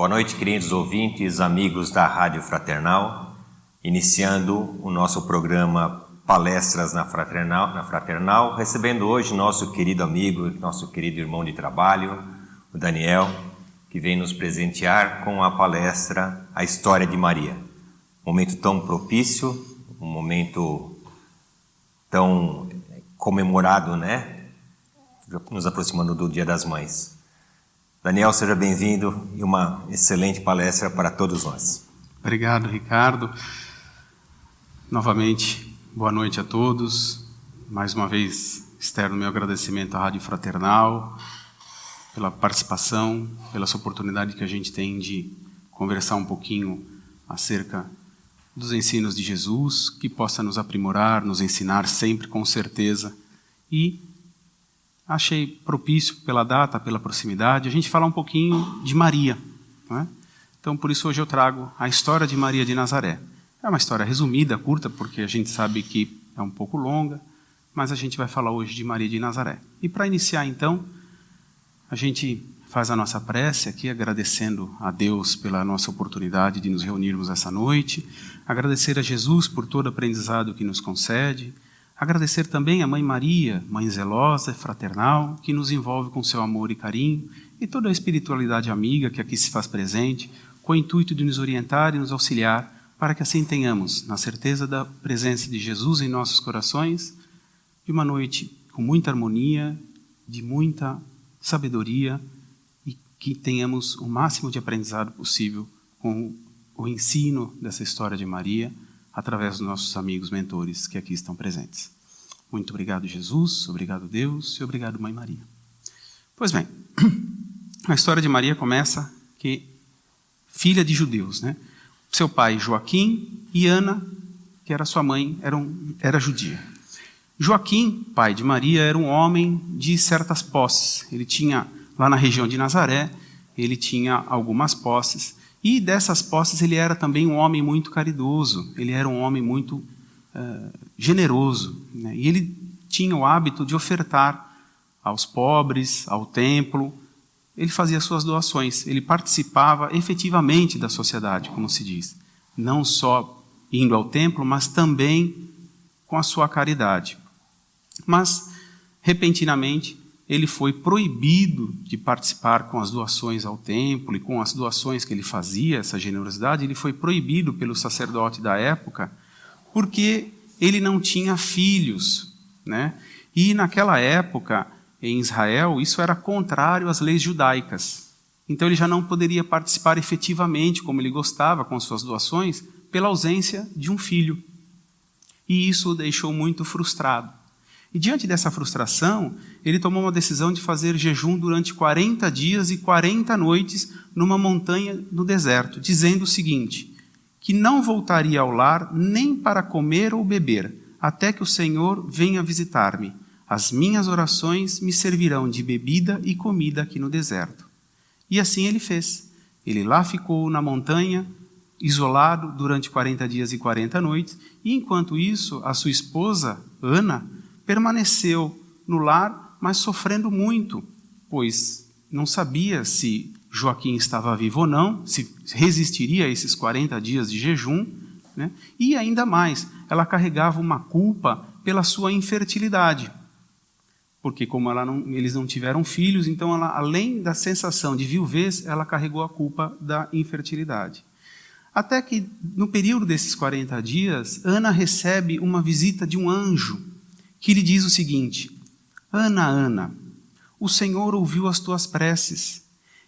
Boa noite, queridos ouvintes, amigos da Rádio Fraternal. Iniciando o nosso programa Palestras na Fraternal, recebendo hoje nosso querido amigo, nosso querido irmão de trabalho, o Daniel, que vem nos presentear com a palestra A História de Maria. Um momento tão propício, um momento tão comemorado, né? Nos aproximando do Dia das Mães. Daniel, seja bem-vindo e uma excelente palestra para todos nós. Obrigado, Ricardo. Novamente, boa noite a todos. Mais uma vez, externo meu agradecimento à Rádio Fraternal pela participação, pela essa oportunidade que a gente tem de conversar um pouquinho acerca dos ensinos de Jesus, que possa nos aprimorar, nos ensinar sempre com certeza. E achei propício pela data, pela proximidade, a gente falar um pouquinho de Maria, não é? Então, por isso hoje eu trago a história de Maria de Nazaré. É uma história resumida, curta, porque a gente sabe que é um pouco longa, mas a gente vai falar hoje de Maria de Nazaré. E para iniciar, então, a gente faz a nossa prece aqui, agradecendo a Deus pela nossa oportunidade de nos reunirmos essa noite, agradecer a Jesus por todo o aprendizado que nos concede, agradecer também a Mãe Maria, Mãe zelosa e fraternal, que nos envolve com seu amor e carinho, e toda a espiritualidade amiga que aqui se faz presente, com o intuito de nos orientar e nos auxiliar, para que assim tenhamos, na certeza da presença de Jesus em nossos corações, de uma noite com muita harmonia, de muita sabedoria, e que tenhamos o máximo de aprendizado possível com o ensino dessa história de Maria, através dos nossos amigos mentores que aqui estão presentes. Muito obrigado, Jesus, obrigado, Deus, e obrigado, Mãe Maria. Pois bem, a história de Maria começa que, filha de judeus, né? Seu pai, Joaquim, e Ana, que era sua mãe, era judia. Joaquim, pai de Maria, era um homem de certas posses. Ele tinha, lá na região de Nazaré, ele tinha algumas posses. E dessas posses ele era também um homem muito caridoso, ele era um homem muito generoso, né? E ele tinha o hábito de ofertar aos pobres, ao templo, ele fazia suas doações, ele participava efetivamente da sociedade, como se diz, não só indo ao templo, mas também com a sua caridade. Mas, repentinamente, ele foi proibido de participar com as doações ao templo e com as doações que ele fazia, essa generosidade, ele foi proibido pelo sacerdote da época, porque ele não tinha filhos, né? E naquela época, em Israel, isso era contrário às leis judaicas. Então ele já não poderia participar efetivamente, como ele gostava, com suas doações, pela ausência de um filho. E isso o deixou muito frustrado. E diante dessa frustração, ele tomou uma decisão de fazer jejum durante 40 dias e 40 noites numa montanha no deserto, dizendo o seguinte, que não voltaria ao lar nem para comer ou beber, até que o Senhor venha visitar-me. As minhas orações me servirão de bebida e comida aqui no deserto. E assim ele fez. Ele lá ficou na montanha, isolado durante 40 dias e 40 noites, e enquanto isso, a sua esposa, Ana, permaneceu no lar, mas sofrendo muito, pois não sabia se Joaquim estava vivo ou não, se resistiria a esses 40 dias de jejum, né? E ainda mais, ela carregava uma culpa pela sua infertilidade, porque como eles não tiveram filhos, então ela, além da sensação de viuvez, ela carregou a culpa da infertilidade. Até que, no período desses 40 dias, Ana recebe uma visita de um anjo, que lhe diz o seguinte, Ana, Ana, o Senhor ouviu as tuas preces,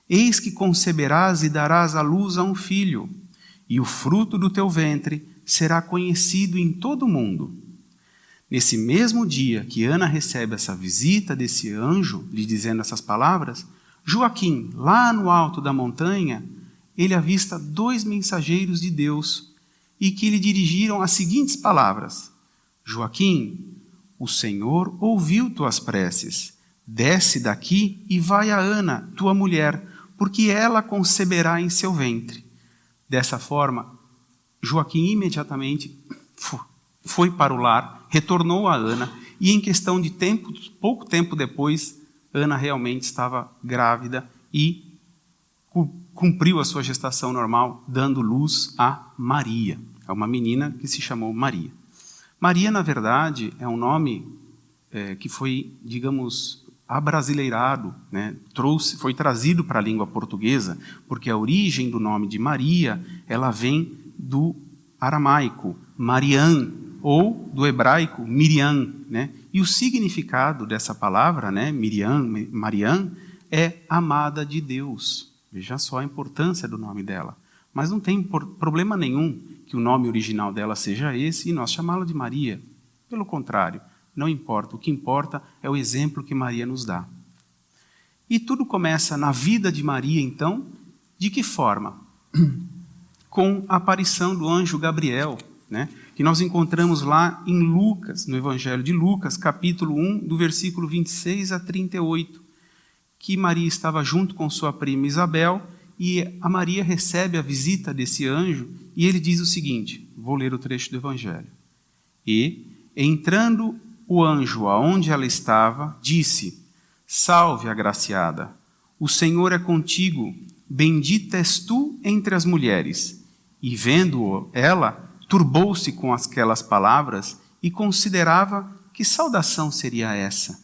eis que conceberás e darás à luz a um filho, e o fruto do teu ventre será conhecido em todo o mundo. Nesse mesmo dia que Ana recebe essa visita desse anjo, lhe dizendo essas palavras, Joaquim, lá no alto da montanha, ele avista 2 mensageiros de Deus, e que lhe dirigiram as seguintes palavras, Joaquim, o Senhor ouviu tuas preces. Desce daqui e vai a Ana, tua mulher, porque ela conceberá em seu ventre. Dessa forma, Joaquim imediatamente foi para o lar, retornou a Ana, e em questão de tempo, pouco tempo depois, Ana realmente estava grávida e cumpriu a sua gestação normal, dando luz a Maria. É uma menina que se chamou Maria. Maria, na verdade, é um nome que foi, digamos, abrasileirado, né? Foi trazido para a língua portuguesa, porque a origem do nome de Maria, ela vem do aramaico, Mariam, ou do hebraico, Miriam, né? E o significado dessa palavra, né, Mariam, é amada de Deus. Veja só a importância do nome dela. Mas não tem problema nenhum que o nome original dela seja esse e nós chamá-la de Maria. Pelo contrário, não importa. O que importa é o exemplo que Maria nos dá. E tudo começa na vida de Maria, então, de que forma? Com a aparição do anjo Gabriel, né? Que nós encontramos lá em Lucas, no Evangelho de Lucas, capítulo 1, do versículo 26 a 38, que Maria estava junto com sua prima Isabel, e a Maria recebe a visita desse anjo, e ele diz o seguinte, vou ler o trecho do Evangelho. E, entrando o anjo aonde ela estava, disse, salve, agraciada, o Senhor é contigo, bendita és tu entre as mulheres. E vendo-o, ela turbou-se com aquelas palavras e considerava que saudação seria essa.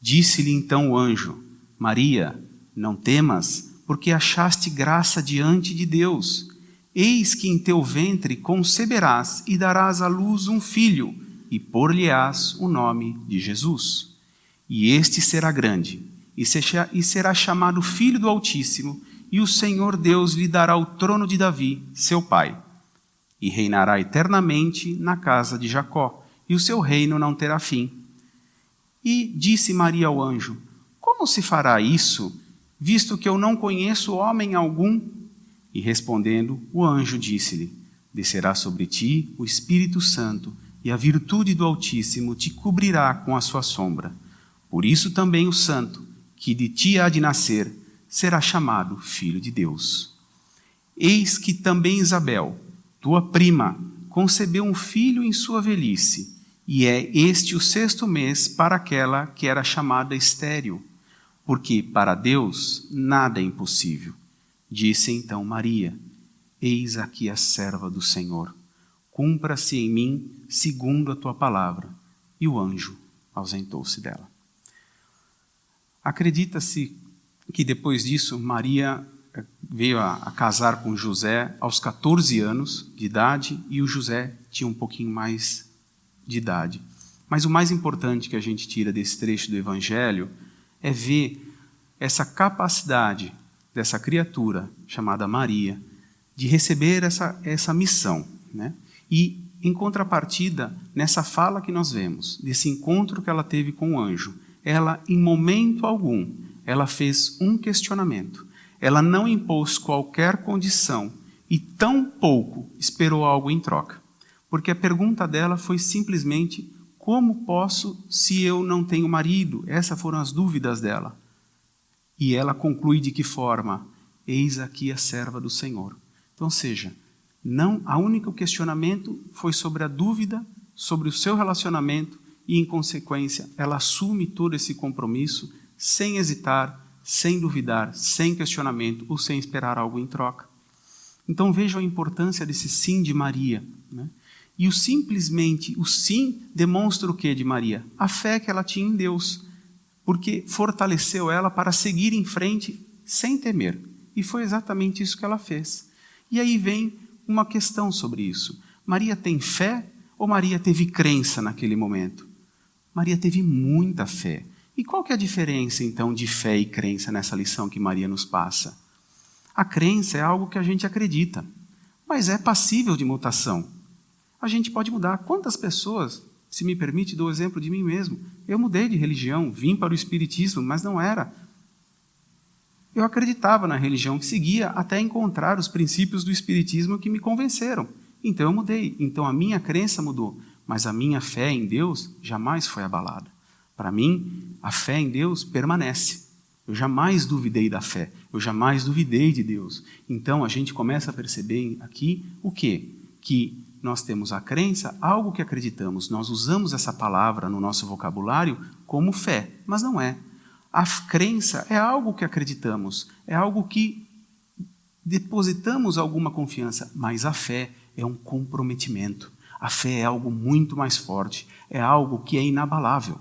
Disse-lhe então o anjo, Maria, não temas, porque achaste graça diante de Deus. Eis que em teu ventre conceberás e darás à luz um filho, e pôr-lhe-ás o nome de Jesus. E este será grande, e será chamado Filho do Altíssimo, e o Senhor Deus lhe dará o trono de Davi, seu pai. E reinará eternamente na casa de Jacó, e o seu reino não terá fim. E disse Maria ao anjo, como se fará isso, visto que eu não conheço homem algum? E respondendo, o anjo disse-lhe, descerá sobre ti o Espírito Santo, e a virtude do Altíssimo te cobrirá com a sua sombra. Por isso também o santo, que de ti há de nascer, será chamado Filho de Deus. Eis que também Isabel, tua prima, concebeu um filho em sua velhice, e é este o 6º mês para aquela que era chamada estéril, porque para Deus nada é impossível. Disse então Maria, eis aqui a serva do Senhor, cumpra-se em mim segundo a tua palavra. E o anjo ausentou-se dela. Acredita-se que depois disso Maria veio a casar com José aos 14 anos de idade e o José tinha um pouquinho mais de idade. Mas o mais importante que a gente tira desse trecho do Evangelho é ver essa capacidade dessa criatura chamada Maria de receber essa missão, né? E em contrapartida, nessa fala que nós vemos, desse encontro que ela teve com o anjo, ela em momento algum, ela fez um questionamento. Ela não impôs qualquer condição e tampouco esperou algo em troca. Porque a pergunta dela foi simplesmente, como posso se eu não tenho marido? Essas foram as dúvidas dela. E ela conclui de que forma? Eis aqui a serva do Senhor. Então, ou seja, a único questionamento foi sobre a dúvida, sobre o seu relacionamento e, em consequência, ela assume todo esse compromisso sem hesitar, sem duvidar, sem questionamento ou sem esperar algo em troca. Então vejam a importância desse sim de Maria, né? E o sim demonstra o que de Maria? A fé que ela tinha em Deus, porque fortaleceu ela para seguir em frente sem temer. E foi exatamente isso que ela fez. E aí vem uma questão sobre isso. Maria tem fé ou Maria teve crença naquele momento? Maria teve muita fé. E qual que é a diferença, então, de fé e crença nessa lição que Maria nos passa? A crença é algo que a gente acredita, mas é passível de mutação. A gente pode mudar. Quantas pessoas, se me permite, dou o exemplo de mim mesmo. Eu mudei de religião, vim para o espiritismo, mas não era. Eu acreditava na religião que seguia até encontrar os princípios do espiritismo que me convenceram. Então eu mudei. Então a minha crença mudou, mas a minha fé em Deus jamais foi abalada. Para mim, a fé em Deus permanece. Eu jamais duvidei da fé, eu jamais duvidei de Deus. Então a gente começa a perceber aqui o quê? Que nós temos a crença, algo que acreditamos. Nós usamos essa palavra no nosso vocabulário como fé, mas não é. A crença é algo que acreditamos, é algo que depositamos alguma confiança, mas a fé é um comprometimento. A fé é algo muito mais forte, é algo que é inabalável.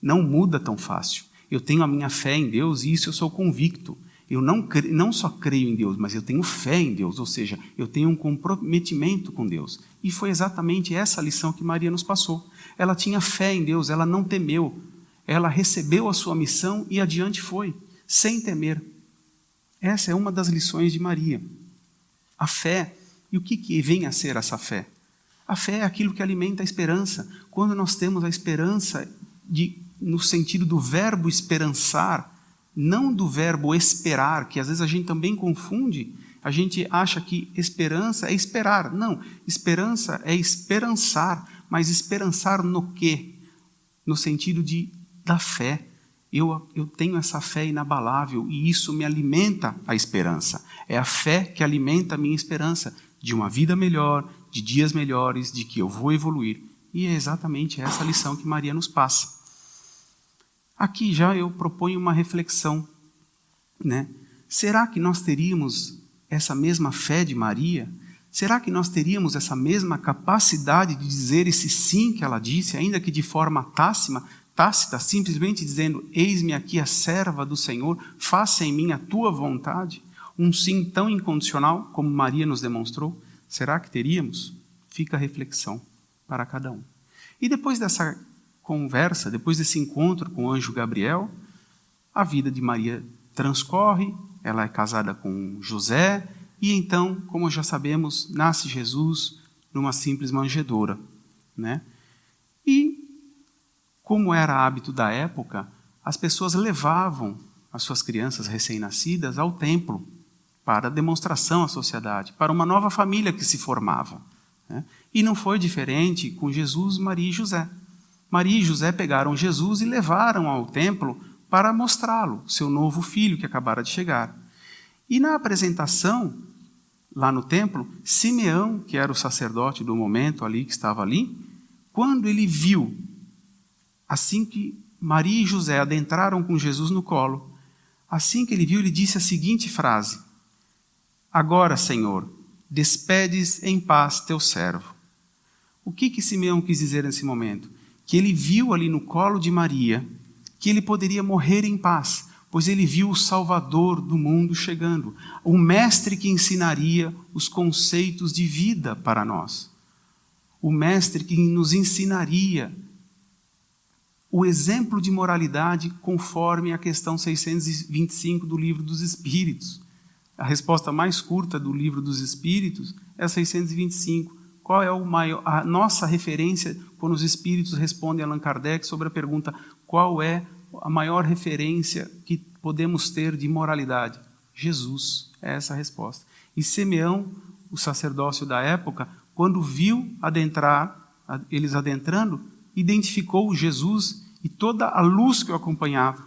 Não muda tão fácil. Eu tenho a minha fé em Deus e isso eu sou convicto. Eu não só creio em Deus, mas eu tenho fé em Deus, ou seja, eu tenho um comprometimento com Deus. E foi exatamente essa lição que Maria nos passou. Ela tinha fé em Deus, ela não temeu. Ela recebeu a sua missão e adiante foi, sem temer. Essa é uma das lições de Maria. A fé, e o que vem a ser essa fé? A fé é aquilo que alimenta a esperança. Quando nós temos a esperança no sentido do verbo esperançar, não do verbo esperar, que às vezes a gente também confunde, a gente acha que esperança é esperar. Não, esperança é esperançar, mas esperançar no quê? No sentido da fé. Eu tenho essa fé inabalável e isso me alimenta a esperança. É a fé que alimenta a minha esperança de uma vida melhor, de dias melhores, de que eu vou evoluir. E é exatamente essa lição que Maria nos passa. Aqui já eu proponho uma reflexão, né? Será que nós teríamos essa mesma fé de Maria? Será que nós teríamos essa mesma capacidade de dizer esse sim que ela disse, ainda que de forma tácita, simplesmente dizendo, eis-me aqui a serva do Senhor, faça em mim a tua vontade? Um sim tão incondicional como Maria nos demonstrou? Será que teríamos? Fica a reflexão para cada um. E depois dessa conversa, depois desse encontro com o anjo Gabriel, a vida de Maria transcorre, ela é casada com José, e então, como já sabemos, nasce Jesus numa simples manjedoura, né? E, como era hábito da época, as pessoas levavam as suas crianças recém-nascidas ao templo para demonstração à sociedade, para uma nova família que se formava, né? E não foi diferente com Jesus, Maria e José. Maria e José pegaram Jesus e levaram ao templo para mostrá-lo, seu novo filho que acabara de chegar. E na apresentação, lá no templo, Simeão, que era o sacerdote do momento ali, que estava ali, quando ele viu, assim que Maria e José adentraram com Jesus no colo, assim que ele viu, ele disse a seguinte frase: agora, Senhor, despedes em paz teu servo. O que Simeão quis dizer nesse momento? Que ele viu ali no colo de Maria que ele poderia morrer em paz, pois ele viu o Salvador do mundo chegando, o mestre que ensinaria os conceitos de vida para nós, o mestre que nos ensinaria o exemplo de moralidade conforme a questão 625 do Livro dos Espíritos. A resposta mais curta do Livro dos Espíritos é 625. Qual é a nossa referência quando os Espíritos respondem a Allan Kardec sobre a pergunta qual é a maior referência que podemos ter de moralidade? Jesus, é essa a resposta. E Simeão, o sacerdócio da época, quando viu eles adentrando, identificou Jesus e toda a luz que o acompanhava.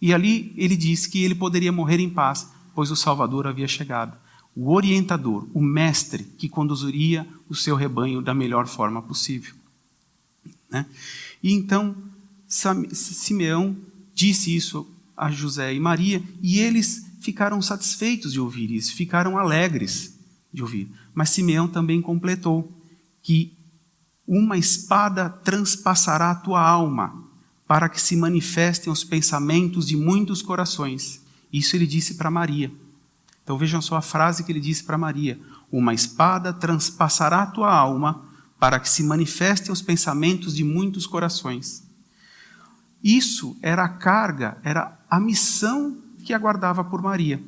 E ali ele disse que ele poderia morrer em paz, pois o Salvador havia chegado. O orientador, o mestre que conduziria o seu rebanho da melhor forma possível, né? E então Simeão disse isso a José e Maria e eles ficaram satisfeitos de ouvir isso, ficaram alegres de ouvir. Mas Simeão também completou que uma espada transpassará a tua alma para que se manifestem os pensamentos de muitos corações. Isso ele disse para Maria. Então vejam só a frase que ele disse para Maria: uma espada transpassará a tua alma para que se manifestem os pensamentos de muitos corações. Isso era a carga, era a missão que aguardava por Maria,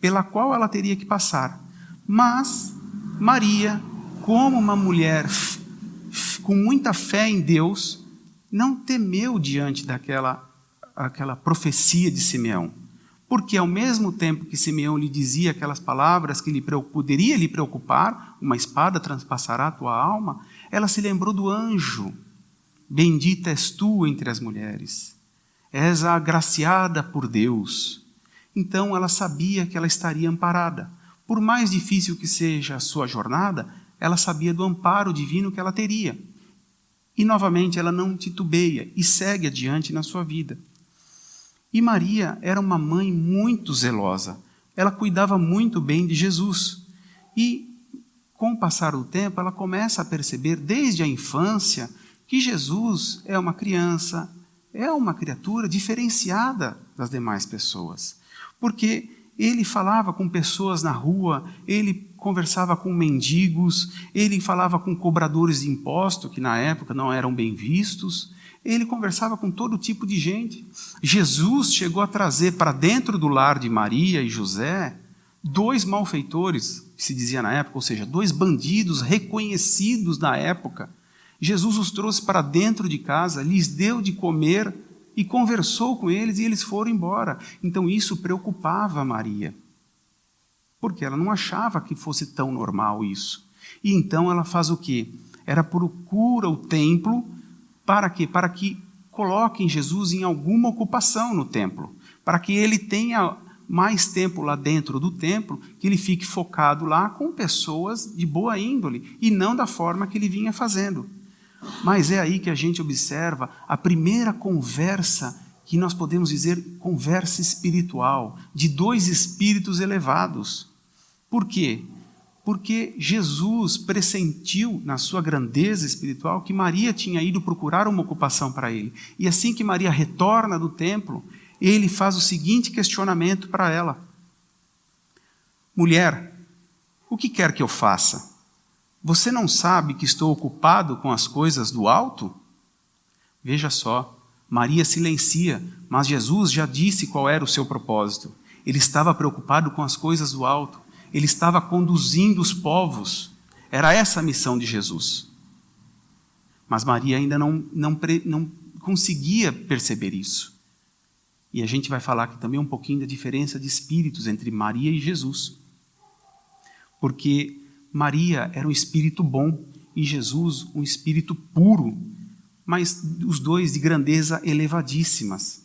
pela qual ela teria que passar. Mas Maria, como uma mulher com muita fé em Deus, não temeu diante daquela profecia de Simeão. Porque ao mesmo tempo que Simeão lhe dizia aquelas palavras que poderia lhe preocupar, uma espada transpassará a tua alma, ela se lembrou do anjo. Bendita és tu entre as mulheres, és a agraciada por Deus. Então ela sabia que ela estaria amparada. Por mais difícil que seja a sua jornada, ela sabia do amparo divino que ela teria. E novamente ela não titubeia e segue adiante na sua vida. E Maria era uma mãe muito zelosa, ela cuidava muito bem de Jesus. E, com o passar do tempo, ela começa a perceber, desde a infância, que Jesus é uma criança, é uma criatura diferenciada das demais pessoas. Porque ele falava com pessoas na rua, ele conversava com mendigos, ele falava com cobradores de imposto, que na época não eram bem vistos, ele conversava com todo tipo de gente. Jesus chegou a trazer para dentro do lar de Maria e José 2 malfeitores, que se dizia na época, ou seja, 2 bandidos reconhecidos na época. Jesus os trouxe para dentro de casa, lhes deu de comer e conversou com eles e eles foram embora. Então isso preocupava Maria, porque ela não achava que fosse tão normal isso. E então ela faz o quê? Ela procura o templo para quê? Para que coloquem Jesus em alguma ocupação no templo, para que ele tenha mais tempo lá dentro do templo, que ele fique focado lá com pessoas de boa índole e não da forma que ele vinha fazendo. Mas é aí que a gente observa a primeira conversa, que nós podemos dizer conversa espiritual, de 2 espíritos elevados. Por quê? Porque Jesus pressentiu na sua grandeza espiritual que Maria tinha ido procurar uma ocupação para ele. E assim que Maria retorna do templo, ele faz o seguinte questionamento para ela: mulher, o que quer que eu faça? Você não sabe que estou ocupado com as coisas do alto? Veja só, Maria silencia, mas Jesus já disse qual era o seu propósito. Ele estava preocupado com as coisas do alto. Ele estava conduzindo os povos. Era essa a missão de Jesus. Mas Maria ainda não conseguia perceber isso. E a gente vai falar aqui também um pouquinho da diferença de espíritos entre Maria e Jesus. Porque Maria era um espírito bom e Jesus um espírito puro, mas os 2 de grandeza elevadíssimas.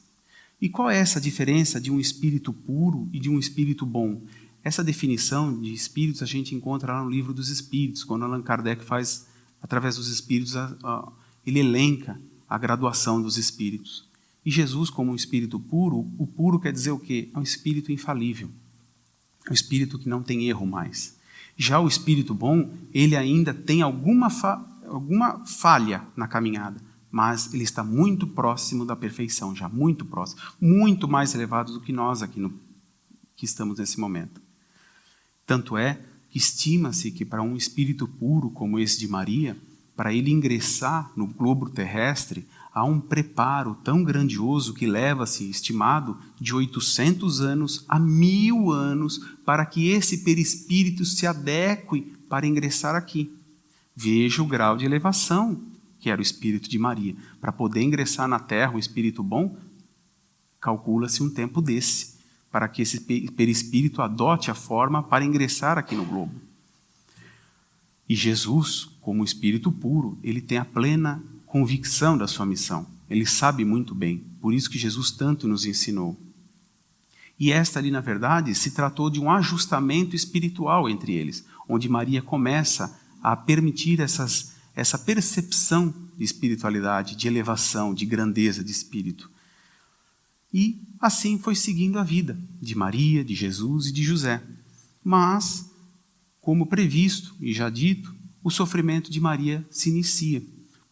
E qual é essa diferença de um espírito puro e de um espírito bom? Essa definição de espíritos a gente encontra lá no Livro dos Espíritos, quando Allan Kardec faz, através dos espíritos, ele elenca a graduação dos espíritos. E Jesus, como um espírito puro, o puro quer dizer o quê? É um espírito infalível, é um espírito que não tem erro mais. Já o espírito bom, ele ainda tem alguma falha na caminhada, mas ele está muito próximo da perfeição, já muito próximo, muito mais elevado do que nós aqui que estamos nesse momento. Tanto é que estima-se que para um espírito puro como esse de Maria, para ele ingressar no globo terrestre, há um preparo tão grandioso que leva-se, estimado, de 800 anos a 1000 anos para que esse perispírito se adeque para ingressar aqui. Veja o grau de elevação que era o espírito de Maria. Para poder ingressar na Terra, um espírito bom, calcula-se um tempo desse, para que esse perispírito adote a forma para ingressar aqui no globo. E Jesus, como espírito puro, ele tem a plena convicção da sua missão. Ele sabe muito bem, por isso que Jesus tanto nos ensinou. E esta ali, na verdade, se tratou de um ajustamento espiritual entre eles, onde Maria começa a permitir essa percepção de espiritualidade, de elevação, de grandeza de espírito. E assim foi seguindo a vida de Maria, de Jesus e de José. Mas, como previsto e já dito, o sofrimento de Maria se inicia.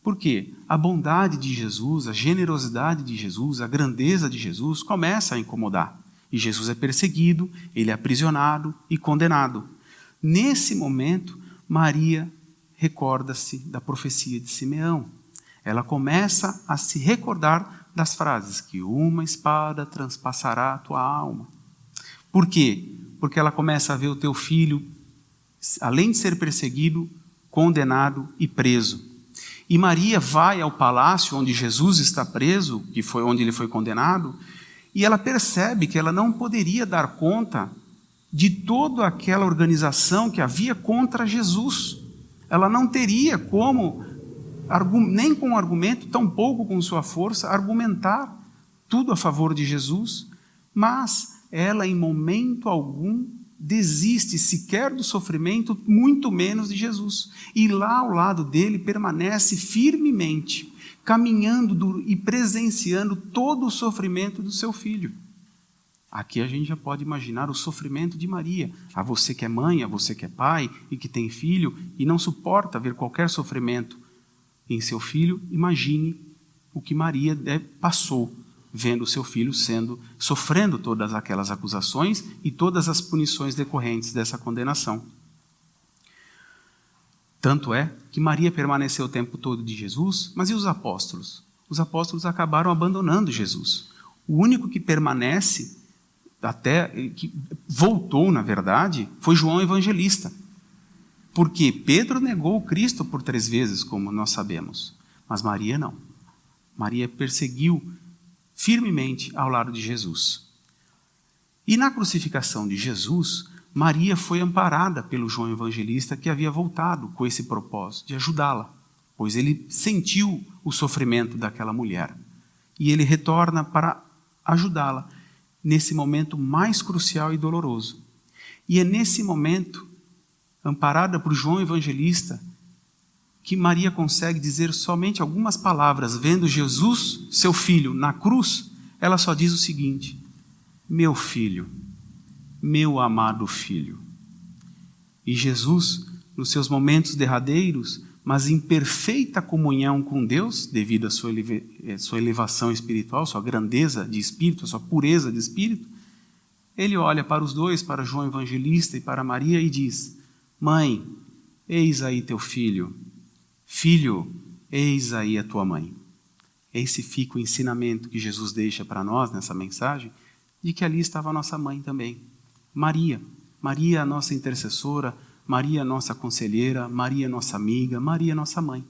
Por quê? A bondade de Jesus, a generosidade de Jesus, a grandeza de Jesus começa a incomodar. E Jesus é perseguido, ele é aprisionado e condenado. Nesse momento, Maria recorda-se da profecia de Simeão. Ela começa a se recordar das frases que uma espada transpassará a tua alma. Por quê? Porque ela começa a ver o teu filho, além de ser perseguido, condenado e preso. E Maria vai ao palácio onde Jesus está preso, que foi onde ele foi condenado, e ela percebe que ela não poderia dar conta de toda aquela organização que havia contra Jesus. Ela não teria como, nem com um argumento, tampouco com sua força, argumentar tudo a favor de Jesus, mas ela em momento algum desiste sequer do sofrimento, muito menos de Jesus. E lá ao lado dele permanece firmemente, caminhando e presenciando todo o sofrimento do seu filho. Aqui a gente já pode imaginar o sofrimento de Maria. A você que é mãe, a você que é pai e que tem filho e não suporta ver qualquer sofrimento em seu filho, imagine o que Maria passou vendo seu filho sofrendo todas aquelas acusações e todas as punições decorrentes dessa condenação. Tanto é que Maria permaneceu o tempo todo de Jesus, mas e os apóstolos? Os apóstolos acabaram abandonando Jesus. O único que permanece, que voltou, na verdade, foi João Evangelista. Porque Pedro negou o Cristo por 3 vezes, como nós sabemos. Mas Maria não. Maria perseguiu firmemente ao lado de Jesus. E na crucificação de Jesus, Maria foi amparada pelo João Evangelista, que havia voltado com esse propósito de ajudá-la, pois ele sentiu o sofrimento daquela mulher. E ele retorna para ajudá-la nesse momento mais crucial e doloroso. E é nesse momento, amparada por João Evangelista, que Maria consegue dizer somente algumas palavras. Vendo Jesus, seu filho, na cruz, ela só diz o seguinte: meu filho, meu amado filho. E Jesus, nos seus momentos derradeiros, mas em perfeita comunhão com Deus, devido à sua elevação espiritual, sua grandeza de espírito, sua pureza de espírito, ele olha para os dois, para João Evangelista e para Maria, e diz: mãe, eis aí teu filho. Filho, eis aí a tua mãe. Esse fica o ensinamento que Jesus deixa para nós nessa mensagem, de que ali estava a nossa mãe também. Maria, a nossa intercessora, Maria, a nossa conselheira, Maria, nossa amiga, Maria, nossa mãe.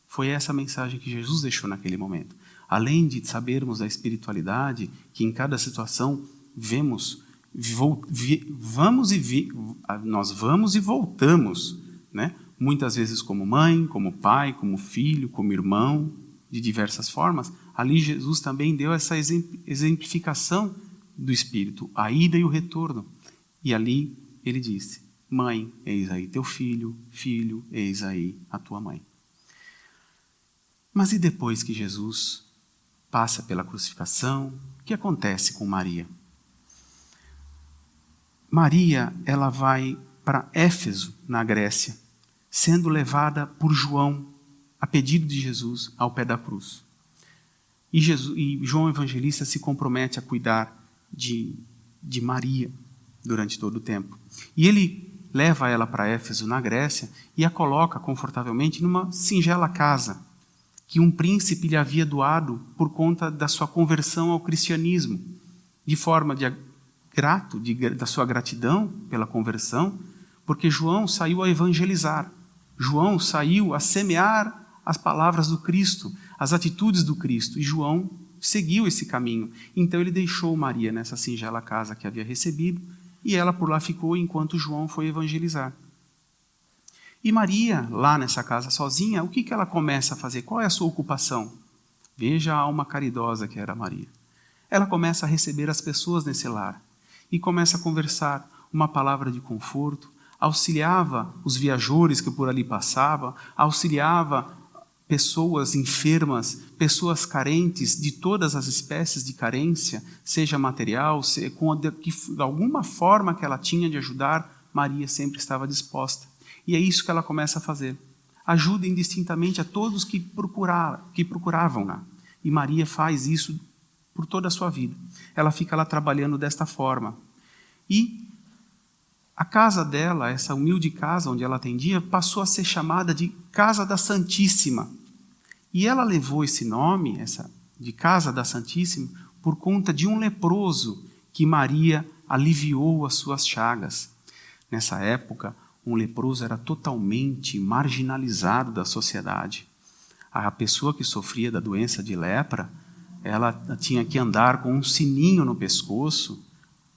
Foi essa a mensagem que Jesus deixou naquele momento. Além de sabermos da espiritualidade, que em cada situação nós vamos e voltamos, né? Muitas vezes como mãe, como pai, como filho, como irmão, de diversas formas. Ali Jesus também deu essa exemplificação do Espírito, a ida e o retorno. E ali ele disse: mãe, eis aí teu filho, filho, eis aí a tua mãe. Mas e depois que Jesus passa pela crucificação, o que acontece com Maria? Maria, ela vai para Éfeso, na Grécia, sendo levada por João, a pedido de Jesus, ao pé da cruz. E João Evangelista se compromete a cuidar de Maria durante todo o tempo. E ele leva ela para Éfeso, na Grécia, e a coloca confortavelmente numa singela casa que um príncipe lhe havia doado por conta da sua conversão ao cristianismo, de forma da sua gratidão pela conversão, porque João saiu a evangelizar. João saiu a semear as palavras do Cristo, as atitudes do Cristo, e João seguiu esse caminho. Então ele deixou Maria nessa singela casa que havia recebido, e ela por lá ficou enquanto João foi evangelizar. E Maria, lá nessa casa sozinha, o que ela começa a fazer? Qual é a sua ocupação? Veja a alma caridosa que era Maria. Ela começa a receber as pessoas nesse lar, e começa a conversar uma palavra de conforto, auxiliava os viajores que por ali passavam, auxiliava pessoas enfermas, pessoas carentes de todas as espécies de carência, seja material, de alguma forma que ela tinha de ajudar, Maria sempre estava disposta. E é isso que ela começa a fazer. Ajuda indistintamente a todos que procuravam-na. E Maria faz isso por toda a sua vida. Ela fica lá trabalhando desta forma. E a casa dela, essa humilde casa onde ela atendia, passou a ser chamada de Casa da Santíssima. E ela levou esse nome, de Casa da Santíssima, por conta de um leproso que Maria aliviou as suas chagas. Nessa época, um leproso era totalmente marginalizado da sociedade. A pessoa que sofria da doença de lepra, ela tinha que andar com um sininho no pescoço,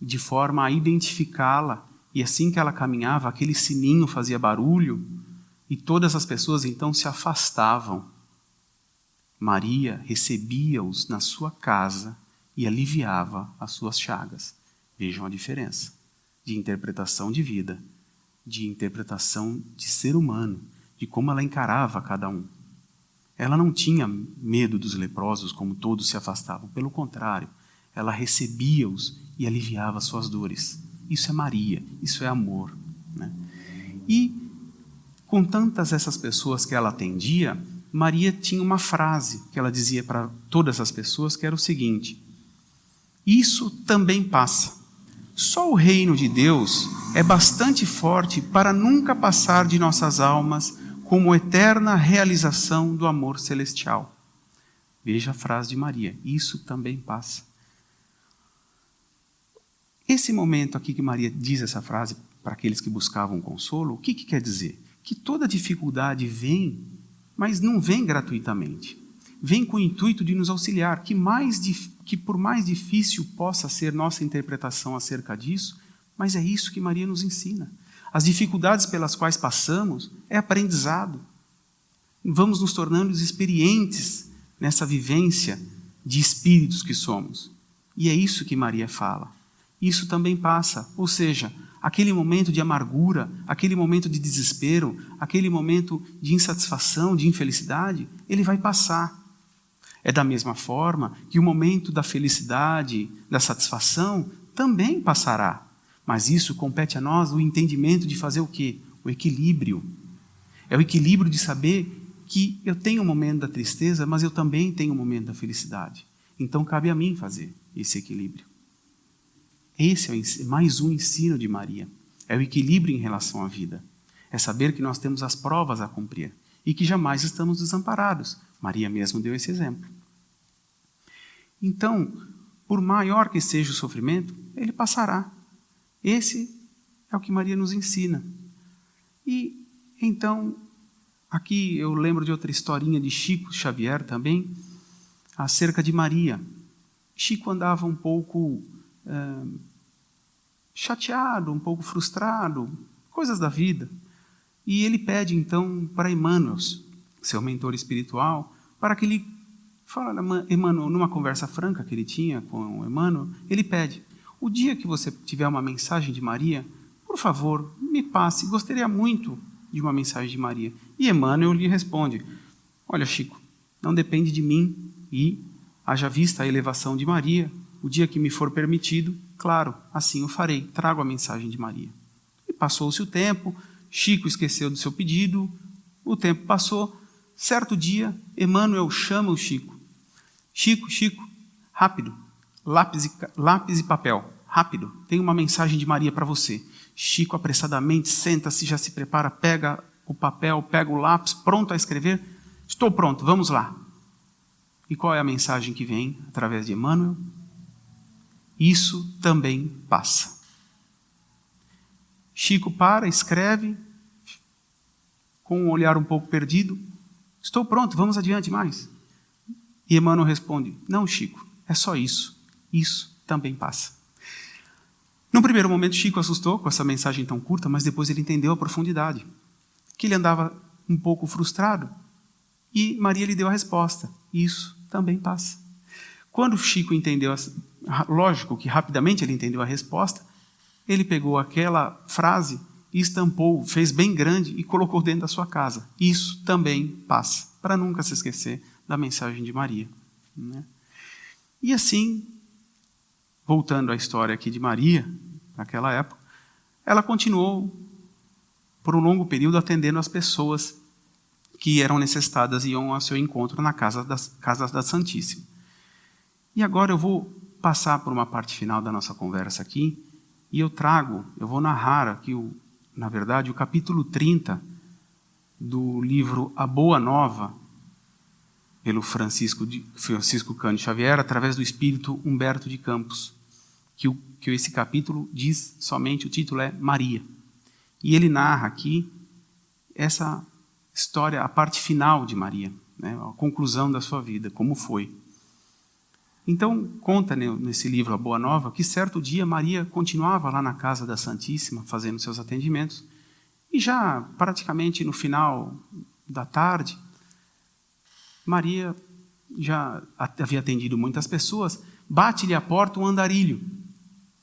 de forma a identificá-la. E assim que ela caminhava, aquele sininho fazia barulho, e todas as pessoas então se afastavam. Maria recebia-os na sua casa e aliviava as suas chagas. Vejam a diferença de interpretação de vida, de interpretação de ser humano, de como ela encarava cada um. Ela não tinha medo dos leprosos, como todos se afastavam. Pelo contrário, ela recebia-os e aliviava suas dores. Isso é Maria, isso é amor, né? E com tantas essas pessoas que ela atendia, Maria tinha uma frase que ela dizia para todas as pessoas, que era o seguinte: isso também passa. Só o reino de Deus é bastante forte para nunca passar de nossas almas como eterna realização do amor celestial. Veja a frase de Maria: isso também passa. Esse momento aqui que Maria diz essa frase para aqueles que buscavam consolo, o que quer dizer? Que toda dificuldade vem, mas não vem gratuitamente. Vem com o intuito de nos auxiliar, que por mais difícil possa ser nossa interpretação acerca disso, mas é isso que Maria nos ensina. As dificuldades pelas quais passamos é aprendizado. Vamos nos tornando experientes nessa vivência de espíritos que somos. E é isso que Maria fala. Isso também passa, ou seja, aquele momento de amargura, aquele momento de desespero, aquele momento de insatisfação, de infelicidade, ele vai passar. É da mesma forma que o momento da felicidade, da satisfação, também passará. Mas isso compete a nós o entendimento de fazer o quê? O equilíbrio. É o equilíbrio de saber que eu tenho um momento da tristeza, mas eu também tenho um momento da felicidade. Então cabe a mim fazer esse equilíbrio. Esse é mais um ensino de Maria. É o equilíbrio em relação à vida. É saber que nós temos as provas a cumprir e que jamais estamos desamparados. Maria mesmo deu esse exemplo. Então, por maior que seja o sofrimento, ele passará. Esse é o que Maria nos ensina. E então, aqui eu lembro de outra historinha de Chico Xavier também, acerca de Maria. Chico andava um pouco chateado, um pouco frustrado, coisas da vida. E ele pede então para Emmanuel, seu mentor espiritual, para que ele fale, Emmanuel, numa conversa franca que ele tinha com Emmanuel, ele pede: o dia que você tiver uma mensagem de Maria, por favor, me passe, gostaria muito de uma mensagem de Maria. E Emmanuel lhe responde: olha, Chico, não depende de mim, e haja vista a elevação de Maria, o dia que me for permitido, claro, assim eu farei, trago a mensagem de Maria. E passou-se o tempo, Chico esqueceu do seu pedido, o tempo passou, certo dia, Emmanuel chama o Chico. Chico, rápido, lápis e papel, rápido, tem uma mensagem de Maria para você. Chico apressadamente senta-se, já se prepara, pega o papel, pega o lápis, pronto a escrever. Estou pronto, vamos lá. E qual é a mensagem que vem através de Emmanuel? Isso também passa. Chico para, escreve, com um olhar um pouco perdido. Estou pronto, vamos adiante mais. E Emmanuel responde: não, Chico, é só isso. Isso também passa. Num primeiro momento, Chico assustou com essa mensagem tão curta, mas depois ele entendeu a profundidade. Que ele andava um pouco frustrado. E Maria lhe deu a resposta: isso também passa. Quando Chico entendeu, lógico que rapidamente ele entendeu a resposta, ele pegou aquela frase e estampou, fez bem grande e colocou dentro da sua casa. Isso também passa, para nunca se esquecer da mensagem de Maria, né? E assim, voltando à história aqui de Maria, naquela época, ela continuou por um longo período atendendo as pessoas que eram necessitadas e iam ao seu encontro na casa da Santíssima. E agora eu vou passar por uma parte final da nossa conversa aqui, e eu vou narrar aqui, na verdade, o capítulo 30 do livro A Boa Nova, pelo Francisco Cândido Xavier, através do espírito Humberto de Campos, que esse capítulo diz somente, o título é Maria. E ele narra aqui essa história, a parte final de Maria, né, a conclusão da sua vida, como foi. Então, conta nesse livro A Boa Nova que certo dia Maria continuava lá na casa da Santíssima, fazendo seus atendimentos, e já praticamente no final da tarde, Maria já havia atendido muitas pessoas, bate-lhe à porta um andarilho.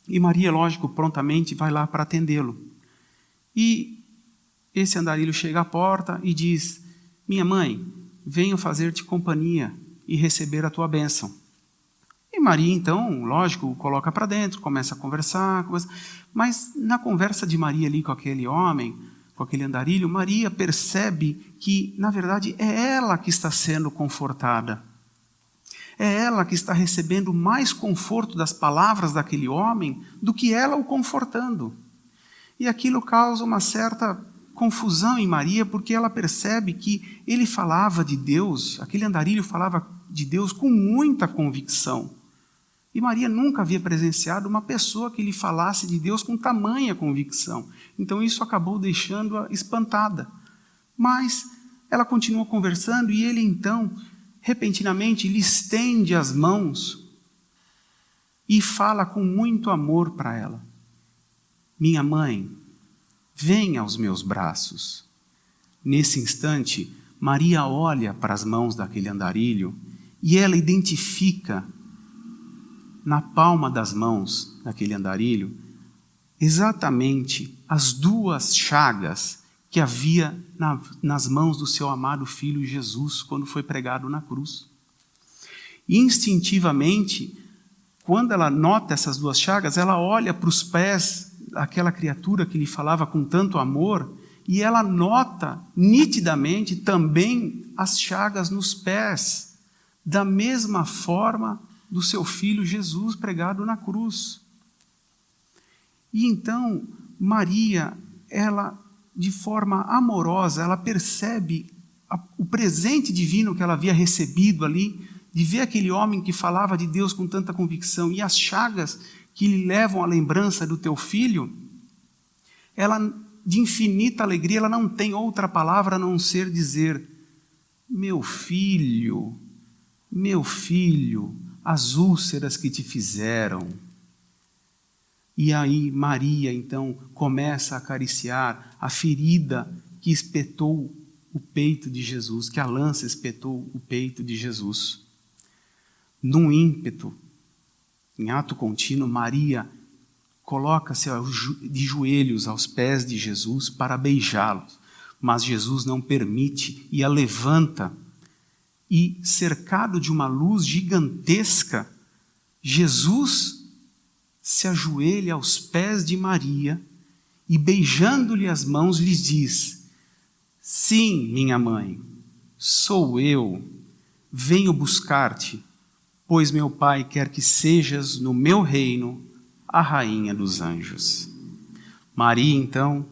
E Maria, lógico, prontamente vai lá para atendê-lo. E esse andarilho chega à porta e diz: minha mãe, venho fazer-te companhia e receber a tua bênção. E Maria, então, lógico, o coloca para dentro, começa a conversar, mas na conversa de Maria ali com aquele homem, com aquele andarilho, Maria percebe que, na verdade, é ela que está sendo confortada. É ela que está recebendo mais conforto das palavras daquele homem do que ela o confortando. E aquilo causa uma certa confusão em Maria, porque ela percebe que ele falava de Deus, aquele andarilho falava de Deus com muita convicção. E Maria nunca havia presenciado uma pessoa que lhe falasse de Deus com tamanha convicção. Então isso acabou deixando-a espantada. Mas ela continua conversando e ele então, repentinamente, lhe estende as mãos e fala com muito amor para ela. Minha mãe, venha aos meus braços. Nesse instante, Maria olha para as mãos daquele andarilho e ela identifica na palma das mãos daquele andarilho exatamente as 2 chagas que havia nas mãos do seu amado filho Jesus quando foi pregado na cruz. E instintivamente, quando ela nota essas 2 chagas, ela olha para os pés daquela criatura que lhe falava com tanto amor e ela nota nitidamente também as chagas nos pés, da mesma forma do seu filho Jesus pregado na cruz. E então Maria, ela de forma amorosa, ela percebe o presente divino que ela havia recebido ali, de ver aquele homem que falava de Deus com tanta convicção e as chagas que lhe levam à lembrança do teu filho. Ela, de infinita alegria, ela não tem outra palavra a não ser dizer: meu filho, as úlceras que te fizeram. E aí Maria, então, começa a acariciar a ferida que espetou o peito de Jesus, que a lança espetou o peito de Jesus. Num ímpeto, em ato contínuo, Maria coloca-se de joelhos aos pés de Jesus para beijá-los, mas Jesus não permite e a levanta. E, cercado de uma luz gigantesca, Jesus se ajoelha aos pés de Maria e, beijando-lhe as mãos, lhes diz: sim, minha mãe, sou eu, venho buscar-te, pois meu Pai quer que sejas no meu reino a rainha dos anjos. Maria, então,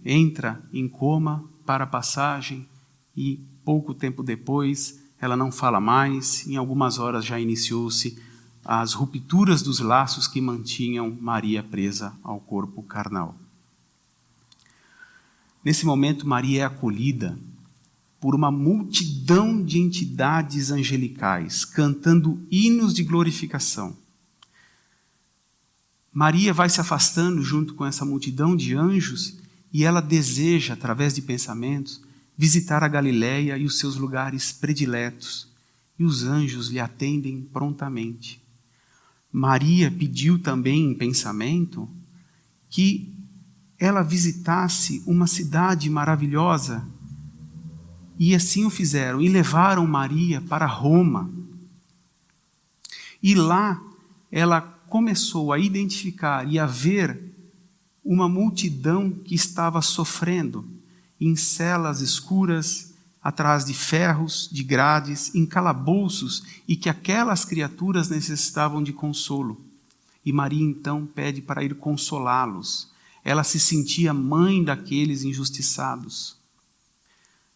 entra em coma para a passagem e, pouco tempo depois, ela não fala mais. Em algumas horas já iniciou-se as rupturas dos laços que mantinham Maria presa ao corpo carnal. Nesse momento, Maria é acolhida por uma multidão de entidades angelicais, cantando hinos de glorificação. Maria vai se afastando junto com essa multidão de anjos e ela deseja, através de pensamentos, visitar a Galileia e os seus lugares prediletos, e os anjos lhe atendem prontamente. Maria pediu também em pensamento que ela visitasse uma cidade maravilhosa, e assim o fizeram, e levaram Maria para Roma. E lá ela começou a identificar e a ver uma multidão que estava sofrendo em celas escuras, atrás de ferros, de grades, em calabouços, e que aquelas criaturas necessitavam de consolo. E Maria então pede para ir consolá-los. Ela se sentia mãe daqueles injustiçados.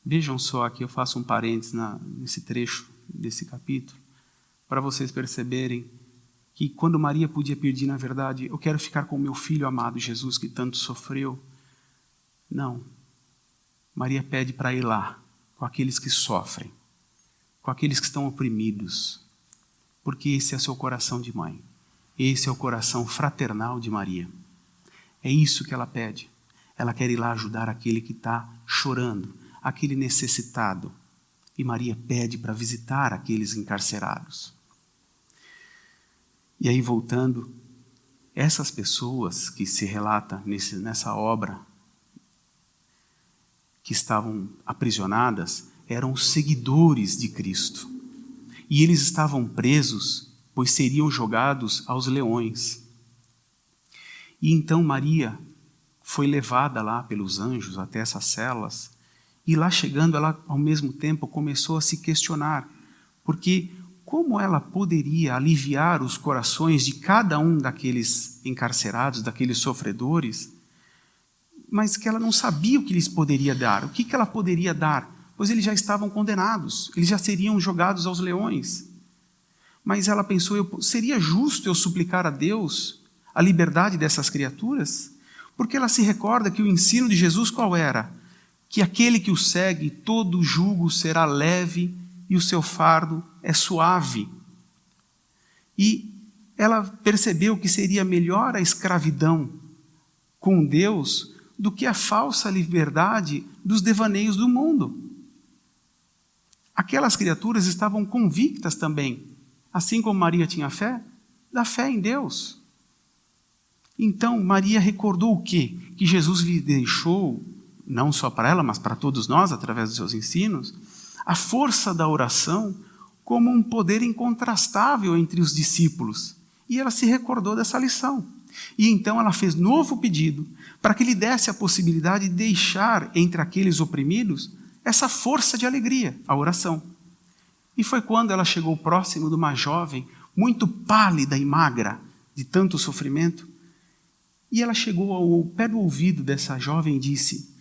Vejam só, aqui eu faço um parênteses nesse trecho desse capítulo, para vocês perceberem que quando Maria podia pedir, na verdade, eu quero ficar com o meu filho amado Jesus que tanto sofreu. Não. Maria pede para ir lá, com aqueles que sofrem, com aqueles que estão oprimidos, porque esse é o seu coração de mãe, esse é o coração fraternal de Maria. É isso que ela pede. Ela quer ir lá ajudar aquele que está chorando, aquele necessitado. E Maria pede para visitar aqueles encarcerados. E aí, voltando, essas pessoas que se relata nessa obra, que estavam aprisionadas, eram os seguidores de Cristo. E eles estavam presos pois seriam jogados aos leões. E então Maria foi levada lá pelos anjos até essas celas, e lá chegando ela ao mesmo tempo começou a se questionar, porque como ela poderia aliviar os corações de cada um daqueles encarcerados, daqueles sofredores, mas que ela não sabia o que lhes poderia dar. O que ela poderia dar? Pois eles já estavam condenados, eles já seriam jogados aos leões. Mas ela pensou, seria justo eu suplicar a Deus a liberdade dessas criaturas? Porque ela se recorda que o ensino de Jesus qual era? Que aquele que o segue, todo jugo será leve e o seu fardo é suave. E ela percebeu que seria melhor a escravidão com Deus do que a falsa liberdade dos devaneios do mundo. Aquelas criaturas estavam convictas também, assim como Maria tinha fé, da fé em Deus. Então Maria recordou o quê? Que Jesus lhe deixou, não só para ela, mas para todos nós, através dos seus ensinos, a força da oração como um poder incontrastável entre os discípulos. E ela se recordou dessa lição. E então ela fez novo pedido para que lhe desse a possibilidade de deixar entre aqueles oprimidos essa força de alegria, a oração. E foi quando ela chegou próximo de uma jovem muito pálida e magra, de tanto sofrimento, e ela chegou ao pé do ouvido dessa jovem e disse: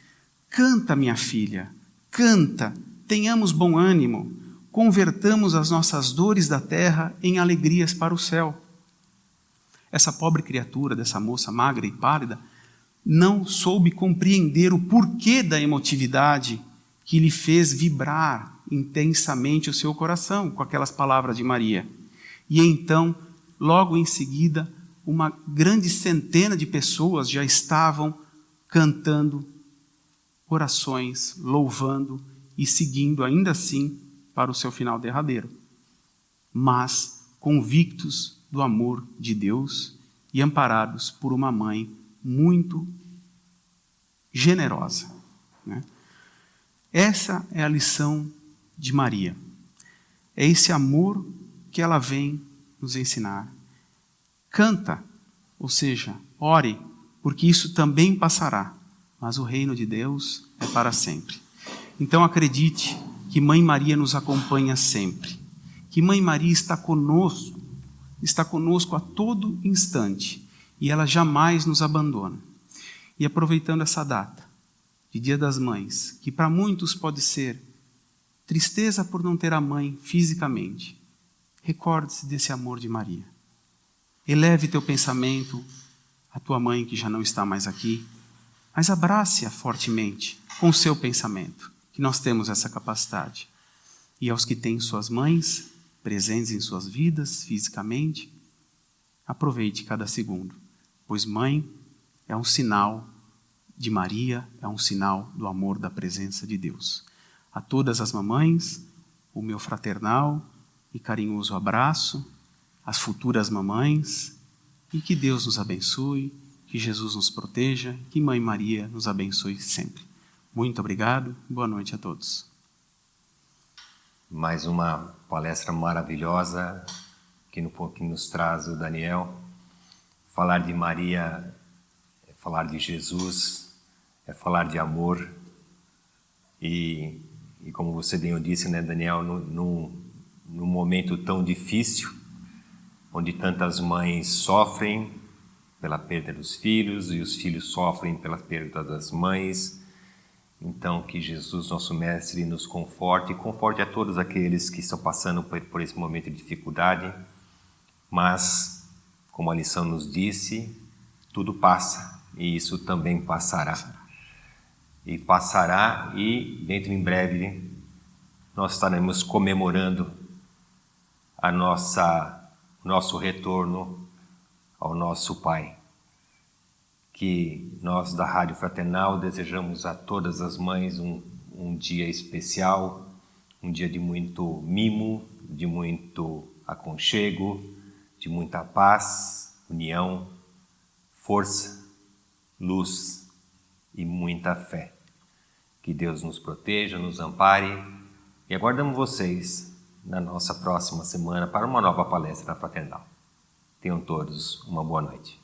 canta, minha filha, canta, tenhamos bom ânimo, convertamos as nossas dores da terra em alegrias para o céu. Essa pobre criatura, dessa moça magra e pálida, não soube compreender o porquê da emotividade que lhe fez vibrar intensamente o seu coração com aquelas palavras de Maria. E então, logo em seguida, uma grande centena de pessoas já estavam cantando orações, louvando e seguindo ainda assim para o seu final derradeiro, mas convictos do amor de Deus e amparados por uma mãe muito generosa, né? Essa é a lição de Maria. É esse amor que ela vem nos ensinar. Canta, ou seja, ore, porque isso também passará, mas o reino de Deus é para sempre. Então acredite que Mãe Maria nos acompanha sempre, que Mãe Maria está conosco a todo instante, e ela jamais nos abandona. E aproveitando essa data, de Dia das Mães, que para muitos pode ser tristeza por não ter a mãe fisicamente, recorde-se desse amor de Maria. Eleve teu pensamento à tua mãe que já não está mais aqui, mas abrace-a fortemente com o seu pensamento, que nós temos essa capacidade. E aos que têm suas mães presentes em suas vidas fisicamente, aproveite cada segundo, pois mãe é um sinal de Maria, é um sinal do amor da presença de Deus. A todas as mamães, o meu fraternal e carinhoso abraço, as futuras mamães, e que Deus nos abençoe, que Jesus nos proteja, que Mãe Maria nos abençoe sempre. Muito obrigado, boa noite a todos. Mais uma palestra maravilhosa que nos traz o Daniel. Falar de Maria é falar de Jesus, é falar de amor. E como você bem disse, né, Daniel, num momento tão difícil, onde tantas mães sofrem pela perda dos filhos e os filhos sofrem pela perda das mães. Então, que Jesus, nosso Mestre, nos conforte e conforte a todos aqueles que estão passando por esse momento de dificuldade. Mas, como a lição nos disse, tudo passa e isso também passará. E passará e, dentro em breve, nós estaremos comemorando nosso retorno ao nosso Pai. Que nós da Rádio Fraternal desejamos a todas as mães um dia especial, um dia de muito mimo, de muito aconchego, de muita paz, união, força, luz e muita fé. Que Deus nos proteja, nos ampare e aguardamos vocês na nossa próxima semana para uma nova palestra na Fraternal. Tenham todos uma boa noite.